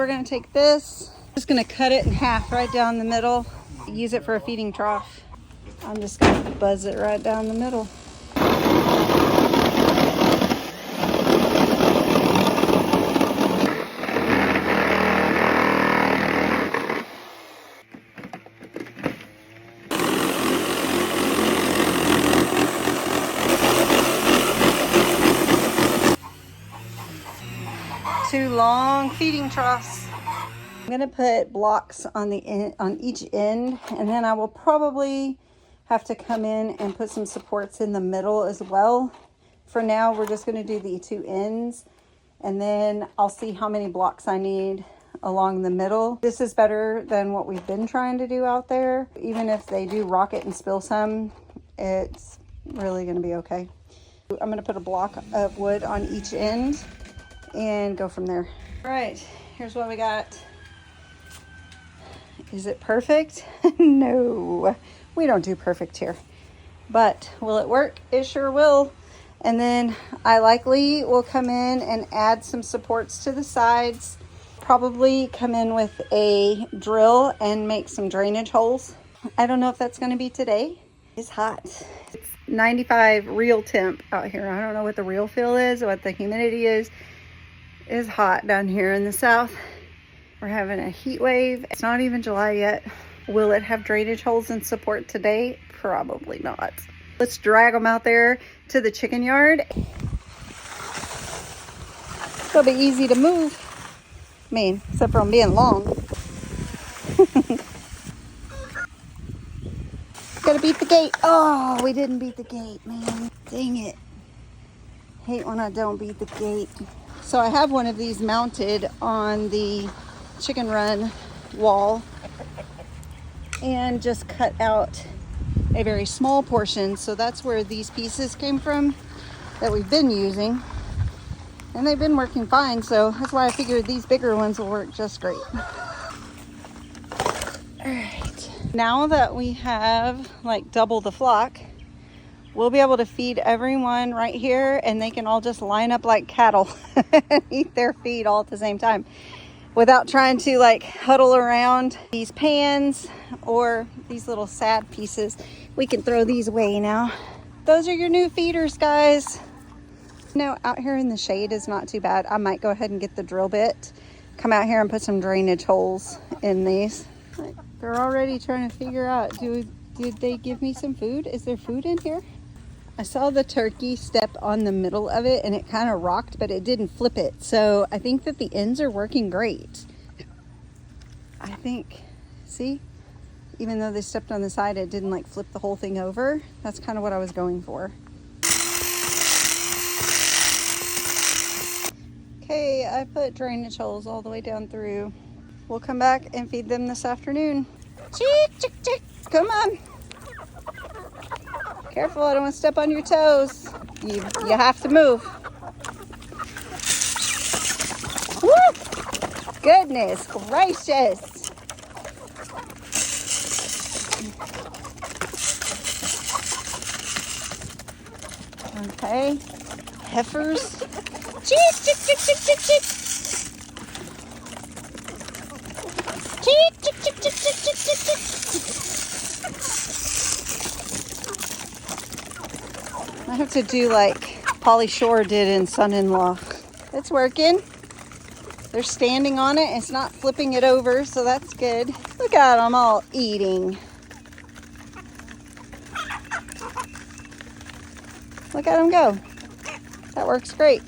we're gonna take this, just gonna cut it in half right down the middle, use it for a feeding trough. I'm just gonna buzz it right down the middle. Two long feeding troughs. I'm gonna put blocks on the end, on each end, and then I will probably have to come in and put some supports in the middle as well. For now, we're just gonna do the two ends, and then I'll see how many blocks I need along the middle. This is better than what we've been trying to do out there. Even if they do rock it and spill some, it's really gonna be okay. I'm gonna put a block of wood on each end and go from there. All right, here's what we got. Is it perfect? No, we don't do perfect here. But will it work? It sure will. And then I likely will come in and add some supports to the sides. Probably come in with a drill and make some drainage holes. I don't know if that's gonna be today. It's hot. It's 95 real temp out here. I don't know what the real feel is, what the humidity is. It's hot down here in the south. We're having a heat wave. It's not even July yet. Will it have drainage holes and support today? Probably not. Let's drag them out there to the chicken yard. It'll be easy to move. I mean, except for them being long. Gotta beat the gate. Oh, we didn't beat the gate, man. Dang it. Hate when I don't beat the gate. So I have one of these mounted on the chicken run wall and just cut out a very small portion. So that's where these pieces came from that we've been using, and they've been working fine. So that's why I figured these bigger ones will work just great. All right, now that we have like double the flock, we'll be able to feed everyone right here, and they can all just line up like cattle and eat their feed all at the same time without trying to like huddle around these pans or these little sad pieces. We can throw these away now. Those are your new feeders, guys. No, out here in the shade is not too bad. I might go ahead and get the drill bit, come out here and put some drainage holes in these. They're already trying to figure out, did they give me some food? Is there food in here? I saw the turkey step on the middle of it and it kind of rocked, but it didn't flip it. So I think that the ends are working great. I think, see, even though they stepped on the side, it didn't like flip the whole thing over. That's kind of what I was going for. Okay, I put drainage holes all the way down through. We'll come back and feed them this afternoon. Chick, chick, chick, come on. Careful, I don't want to step on your toes. You have to move. Woo! Goodness gracious. Okay. Heifers. Chick, chick, chick, chick, chick, chick. Chick, chick, chick, chick, chick, chick, chick, chick. I have to do like Polly Shore did in Son-in-Law. It's working. They're standing on it. It's not flipping it over, so that's good. Look at them all eating. Look at them go. That works great.